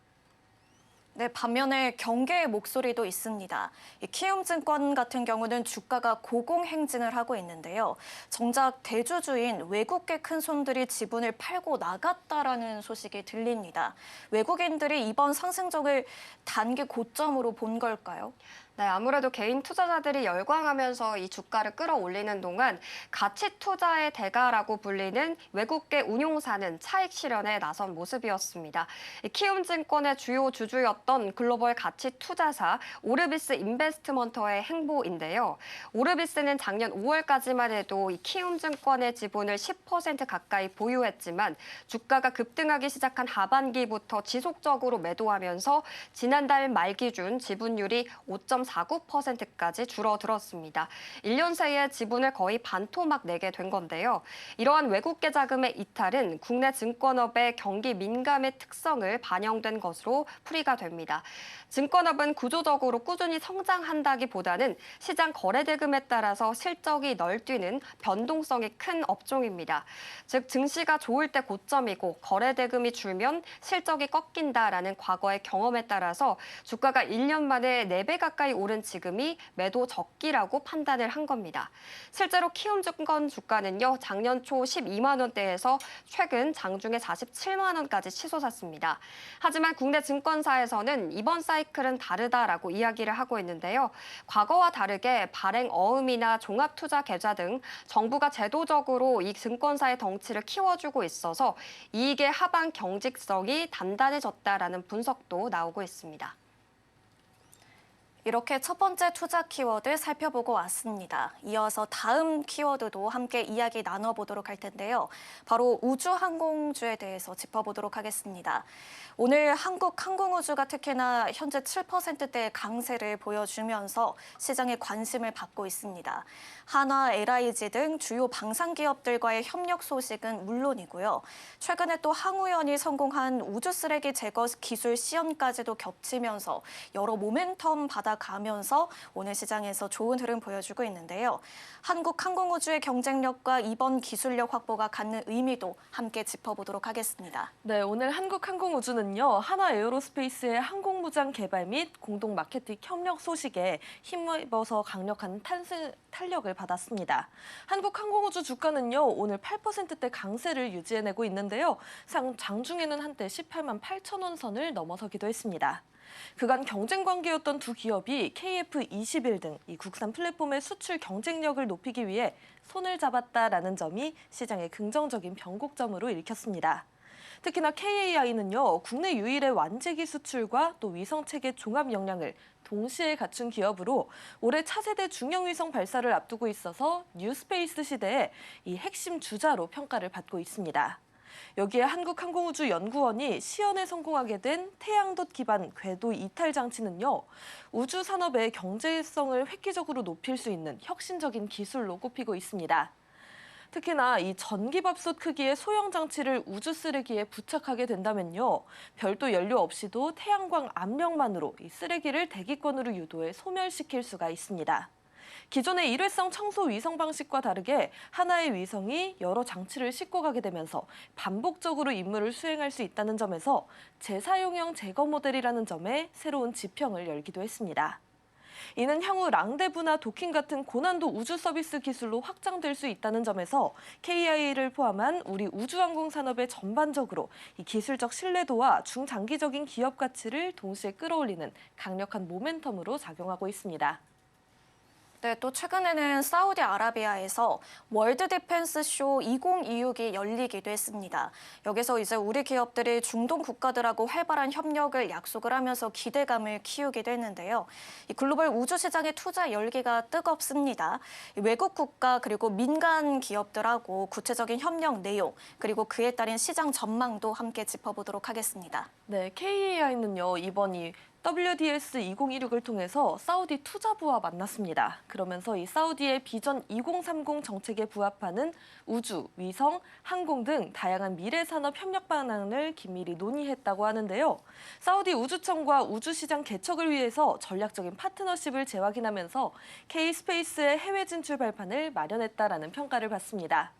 네, 반면에 경계의 목소리도 있습니다. 이 키움증권 같은 경우는 주가가 고공행진을 하고 있는데요. 정작 대주주인 외국계 큰손들이 지분을 팔고 나갔다라는 소식이 들립니다. 외국인들이 이번 상승장을 단기 고점으로 본 걸까요? 네, 아무래도 개인 투자자들이 열광하면서 이 주가를 끌어올리는 동안 가치 투자의 대가라고 불리는 외국계 운용사는 차익 실현에 나선 모습이었습니다. 키움증권의 주요 주주였던 글로벌 가치 투자사 오르비스 인베스트먼트의 행보인데요. 오르비스는 작년 5월까지만 해도 이 키움증권의 지분을 10% 가까이 보유했지만 주가가 급등하기 시작한 하반기부터 지속적으로 매도하면서 지난달 말 기준 지분율이 5.49%까지 줄어들었습니다. 1년 새에 지분을 거의 반토막 내게 된 건데요. 이러한 외국계 자금의 이탈은 국내 증권업의 경기 민감의 특성을 반영된 것으로 풀이가 됩니다. 증권업은 구조적으로 꾸준히 성장한다기보다는 시장 거래대금에 따라서 실적이 널뛰는 변동성이 큰 업종입니다. 즉 증시가 좋을 때 고점이고 거래대금이 줄면 실적이 꺾인다라는 과거의 경험에 따라서 주가가 1년 만에 4배 가까이 오른 지금이 매도 적기라고 판단을 한 겁니다. 실제로 키움증권 주가는요, 작년 초 12만 원대에서 최근 장중에 47만 원까지 치솟았습니다. 하지만 국내 증권사에서는 이번 사이클은 다르다라고 이야기를 하고 있는데요. 과거와 다르게 발행 어음이나 종합투자 계좌 등 정부가 제도적으로 이 증권사의 덩치를 키워주고 있어서 이익의 하방 경직성이 단단해졌다라는 분석도 나오고 있습니다. 이렇게 첫 번째 투자 키워드 살펴보고 왔습니다. 이어서 다음 키워드도 함께 이야기 나눠보도록 할 텐데요. 바로 우주항공주에 대해서 짚어보도록 하겠습니다. 오늘 한국항공우주가 특히나 현재 7%대의 강세를 보여주면서 시장의 관심을 받고 있습니다. 한화, LIG 등 주요 방산기업들과의 협력 소식은 물론이고요. 최근에 또 항우연이 성공한 우주 쓰레기 제거 기술 시험까지도 겹치면서 여러 모멘텀 받아가면서 오늘 시장에서 좋은 흐름 보여주고 있는데요. 한국항공우주의 경쟁력과 이번 기술력 확보가 갖는 의미도 함께 짚어보도록 하겠습니다. 네, 오늘 한국항공우주는요, 한화에어로스페이스의 항공무장 개발 및 공동 마케팅 협력 소식에 힘입어서 강력한 탄력을 받았습니다. 한국항공우주 주가는요, 오늘 8%대 강세를 유지해내고 있는데요. 장중에는 한때 18만 8천 원 선을 넘어서기도 했습니다. 그간 경쟁 관계였던 두 기업이 KF21 등 이 국산 플랫폼의 수출 경쟁력을 높이기 위해 손을 잡았다라는 점이 시장의 긍정적인 변곡점으로 읽혔습니다. 특히나 KAI는요, 국내 유일의 완제기 수출과 또 위성체계 종합 역량을 동시에 갖춘 기업으로 올해 차세대 중형위성 발사를 앞두고 있어서 뉴스페이스 시대에 이 핵심 주자로 평가를 받고 있습니다. 여기에 한국항공우주연구원이 시연에 성공하게 된 태양덧 기반 궤도 이탈 장치는요, 우주 산업의 경제성을 획기적으로 높일 수 있는 혁신적인 기술로 꼽히고 있습니다. 특히나 이 전기밥솥 크기의 소형 장치를 우주 쓰레기에 부착하게 된다면요, 별도 연료 없이도 태양광 압력만으로 이 쓰레기를 대기권으로 유도해 소멸시킬 수가 있습니다. 기존의 일회성 청소 위성 방식과 다르게 하나의 위성이 여러 장치를 싣고 가게 되면서 반복적으로 임무를 수행할 수 있다는 점에서 재사용형 제거 모델이라는 점에 새로운 지평을 열기도 했습니다. 이는 향후 랑데부나 도킹 같은 고난도 우주 서비스 기술로 확장될 수 있다는 점에서 KI를 포함한 우리 우주항공 산업의 전반적으로 이 기술적 신뢰도와 중장기적인 기업 가치를 동시에 끌어올리는 강력한 모멘텀으로 작용하고 있습니다. 네, 또 최근에는 사우디아라비아에서 월드 디펜스 쇼 2026이 열리기도 했습니다. 여기서 이제 우리 기업들이 중동 국가들하고 활발한 협력을 약속을 하면서 기대감을 키우기도 했는데요. 이 글로벌 우주 시장의 투자 열기가 뜨겁습니다. 외국 국가 그리고 민간 기업들하고 구체적인 협력 내용 그리고 그에 따른 시장 전망도 함께 짚어보도록 하겠습니다. 네, KAI는요, 이번 이 WDS 2026을 통해서 사우디 투자부와 만났습니다. 그러면서 이 사우디의 비전 2030 정책에 부합하는 우주, 위성, 항공 등 다양한 미래 산업 협력 방안을 긴밀히 논의했다고 하는데요. 사우디 우주청과 우주시장 개척을 위해서 전략적인 파트너십을 재확인하면서 K-스페이스의 해외 진출 발판을 마련했다라는 평가를 받습니다.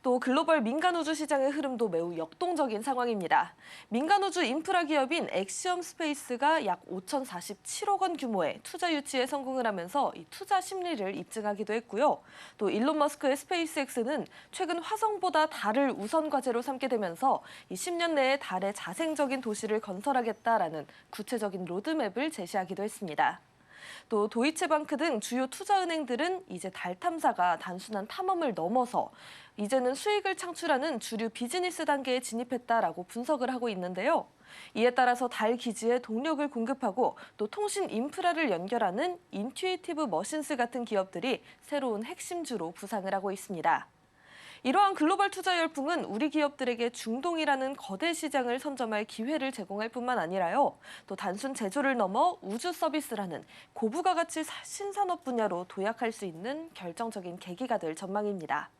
또 글로벌 민간 우주 시장의 흐름도 매우 역동적인 상황입니다. 민간 우주 인프라 기업인 엑시엄 스페이스가 약 5,047억 원 규모의 투자 유치에 성공을 하면서 이 투자 심리를 입증하기도 했고요. 또 일론 머스크의 스페이스X는 최근 화성보다 달을 우선 과제로 삼게 되면서 이 10년 내에 달에 자생적인 도시를 건설하겠다라는 구체적인 로드맵을 제시하기도 했습니다. 또 도이체방크 등 주요 투자은행들은 이제 달 탐사가 단순한 탐험을 넘어서 이제는 수익을 창출하는 주류 비즈니스 단계에 진입했다라고 분석을 하고 있는데요. 이에 따라서 달 기지에 동력을 공급하고 또 통신 인프라를 연결하는 인투이티브 머신스 같은 기업들이 새로운 핵심주로 부상을 하고 있습니다. 이러한 글로벌 투자 열풍은 우리 기업들에게 중동이라는 거대 시장을 선점할 기회를 제공할 뿐만 아니라요. 또 단순 제조를 넘어 우주 서비스라는 고부가 가치 신산업 분야로 도약할 수 있는 결정적인 계기가 될 전망입니다.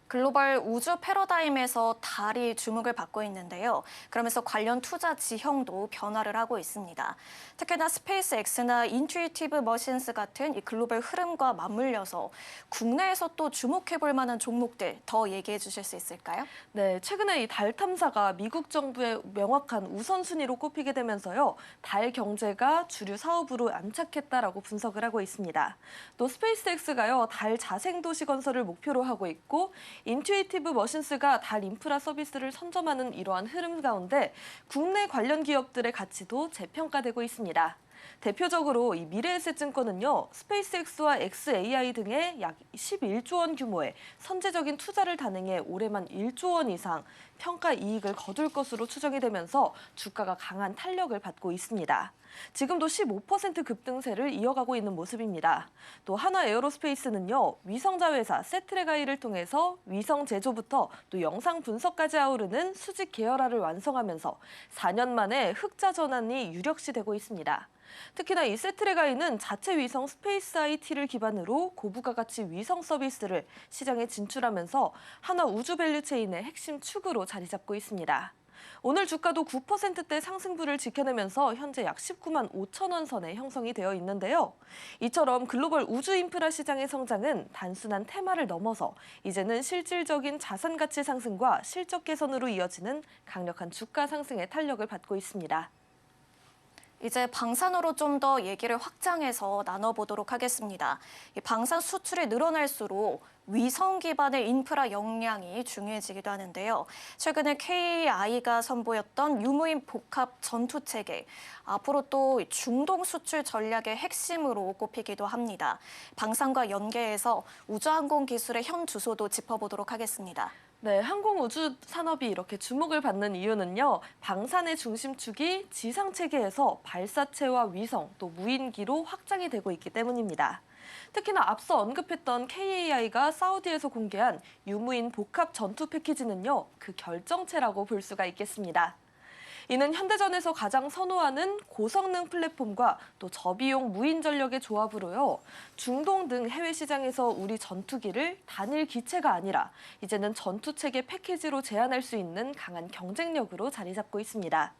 글로벌 우주 패러다임에서 달이 주목을 받고 있는데요. 그러면서 관련 투자 지형도 변화를 하고 있습니다. 특히나 스페이스X나 인투이티브 머신스 같은 이 글로벌 흐름과 맞물려서 국내에서 또 주목해볼 만한 종목들 더 얘기해 주실 수 있을까요? 네, 최근에 이 달 탐사가 미국 정부의 명확한 우선순위로 꼽히게 되면서요. 달 경제가 주류 사업으로 안착했다라고 분석을 하고 있습니다. 또 스페이스X가요. 달 자생도시 건설을 목표로 하고 있고 인투이티브 머신스가 달 인프라 서비스를 선점하는 이러한 흐름 가운데 국내 관련 기업들의 가치도 재평가되고 있습니다. 대표적으로 이 미래에셋증권은요, 스페이스X와 XAI 등의 약 11조 원 규모의 선제적인 투자를 단행해 올해만 1조 원 이상 평가 이익을 거둘 것으로 추정이 되면서 주가가 강한 탄력을 받고 있습니다. 지금도 15% 급등세를 이어가고 있는 모습입니다. 또 하나 에어로스페이스는요, 위성자 회사 세트레가이를 통해서 위성 제조부터 또 영상 분석까지 아우르는 수직 계열화를 완성하면서 4년 만에 흑자 전환이 유력시되고 있습니다. 특히나 이 세트레가이는 자체 위성 스페이스 IT를 기반으로 고부가 가치 위성 서비스를 시장에 진출하면서 하나 우주 밸류체인의 핵심 축으로 자리 잡고 있습니다. 오늘 주가도 9%대 상승부를 지켜내면서 현재 약 19만 5천 원 선에 형성이 되어 있는데요. 이처럼 글로벌 우주 인프라 시장의 성장은 단순한 테마를 넘어서 이제는 실질적인 자산 가치 상승과 실적 개선으로 이어지는 강력한 주가 상승의 탄력을 받고 있습니다. 이제 방산으로 좀 더 얘기를 확장해서 나눠보도록 하겠습니다. 이 방산 수출이 늘어날수록 위성 기반의 인프라 역량이 중요해지기도 하는데요. 최근에 KAI가 선보였던 유무인 복합 전투 체계, 앞으로 또 중동 수출 전략의 핵심으로 꼽히기도 합니다. 방산과 연계해서 우주항공 기술의 현 주소도 짚어보도록 하겠습니다. 네, 항공우주 산업이 이렇게 주목을 받는 이유는요. 방산의 중심축이 지상체계에서 발사체와 위성, 또 무인기로 확장이 되고 있기 때문입니다. 특히나 앞서 언급했던 KAI가 사우디에서 공개한 유무인 복합 전투 패키지는요, 그 결정체라고 볼 수가 있겠습니다. 이는 현대전에서 가장 선호하는 고성능 플랫폼과 또 저비용 무인 전력의 조합으로요. 중동 등 해외 시장에서 우리 전투기를 단일 기체가 아니라 이제는 전투체계 패키지로 제한할 수 있는 강한 경쟁력으로 자리 잡고 있습니다.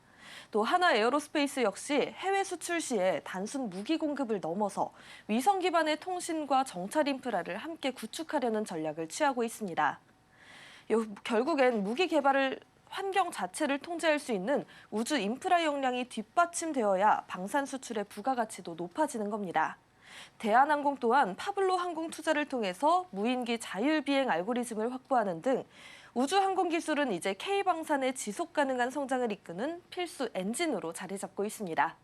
또 하나 에어로스페이스 역시 해외 수출 시에 단순 무기 공급을 넘어서 위성 기반의 통신과 정찰 인프라를 함께 구축하려는 전략을 취하고 있습니다. 결국엔 무기 개발을 환경 자체를 통제할 수 있는 우주 인프라 역량이 뒷받침되어야 방산 수출의 부가가치도 높아지는 겁니다. 대한항공 또한 파블로 항공 투자를 통해서 무인기 자율비행 알고리즘을 확보하는 등 우주항공 기술은 이제 K방산의 지속 가능한 성장을 이끄는 필수 엔진으로 자리 잡고 있습니다.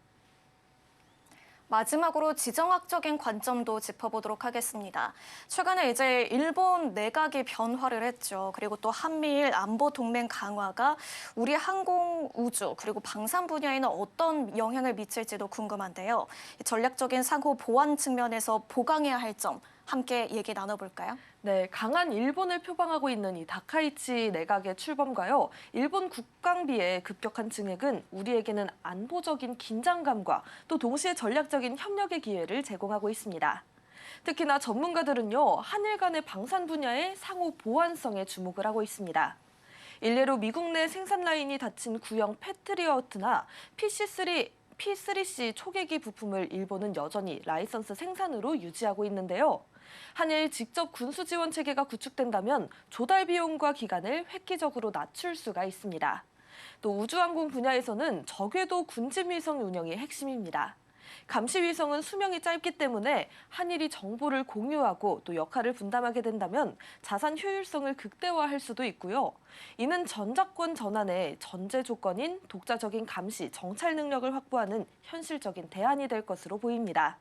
마지막으로 지정학적인 관점도 짚어보도록 하겠습니다. 최근에 이제 일본 내각이 변화를 했죠. 그리고 또 한미일 안보 동맹 강화가 우리 항공, 우주 그리고 방산 분야에는 어떤 영향을 미칠지도 궁금한데요. 전략적인 상호 보완 측면에서 보강해야 할 점 함께 얘기 나눠볼까요? 네, 강한 일본을 표방하고 있는 이 다카이치 내각의 출범과요. 일본 국방비의 급격한 증액은 우리에게는 안보적인 긴장감과 또 동시에 전략적인 협력의 기회를 제공하고 있습니다. 특히나 전문가들은요, 한일 간의 방산 분야의 상호 보완성에 주목을 하고 있습니다. 일례로 미국 내 생산 라인이 닫힌 구형 패트리어트나 P3C 초계기 부품을 일본은 여전히 라이선스 생산으로 유지하고 있는데요. 한일 직접 군수 지원 체계가 구축된다면 조달 비용과 기간을 획기적으로 낮출 수가 있습니다. 또 우주항공 분야에서는 저궤도 군집 위성 운영이 핵심입니다. 감시 위성은 수명이 짧기 때문에 한일이 정보를 공유하고 또 역할을 분담하게 된다면 자산 효율성을 극대화할 수도 있고요. 이는 전작권 전환의 전제 조건인 독자적인 감시, 정찰 능력을 확보하는 현실적인 대안이 될 것으로 보입니다.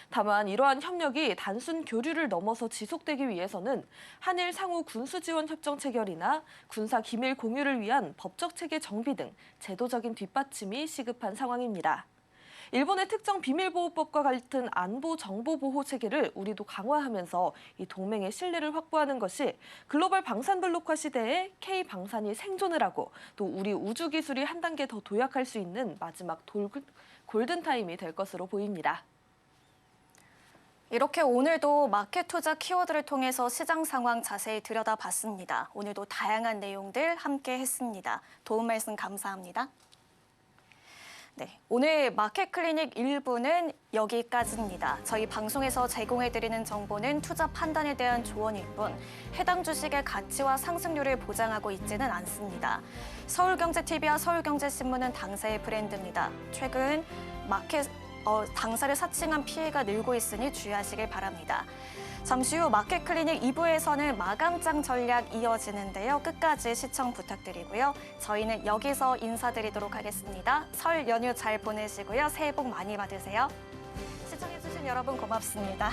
다만 이러한 협력이 단순 교류를 넘어서 지속되기 위해서는 한일 상호 군수 지원 협정 체결이나 군사 기밀 공유를 위한 법적 체계 정비 등 제도적인 뒷받침이 시급한 상황입니다. 일본의 특정 비밀보호법과 같은 안보 정보 보호 체계를 우리도 강화하면서 이 동맹의 신뢰를 확보하는 것이 글로벌 방산 블록화 시대에 K 방산이 생존을 하고 또 우리 우주 기술이 한 단계 더 도약할 수 있는 마지막 골든타임이 될 것으로 보입니다. 이렇게 오늘도 마켓 투자 키워드를 통해서 시장 상황 자세히 들여다봤습니다. 오늘도 다양한 내용들 함께 했습니다. 도움 말씀 감사합니다. 네, 오늘 마켓 클리닉 1부는 여기까지입니다. 저희 방송에서 제공해드리는 정보는 투자 판단에 대한 조언일 뿐 해당 주식의 가치와 상승률을 보장하고 있지는 않습니다. 서울경제TV와 서울경제신문은 당사의 브랜드입니다. 최근 당사를 사칭한 피해가 늘고 있으니 주의하시길 바랍니다. 잠시 후 마켓 클리닉 2부에서는 마감장 전략 이어지는데요. 끝까지 시청 부탁드리고요. 저희는 여기서 인사드리도록 하겠습니다. 설 연휴 잘 보내시고요. 새해 복 많이 받으세요. 시청해주신 여러분 고맙습니다.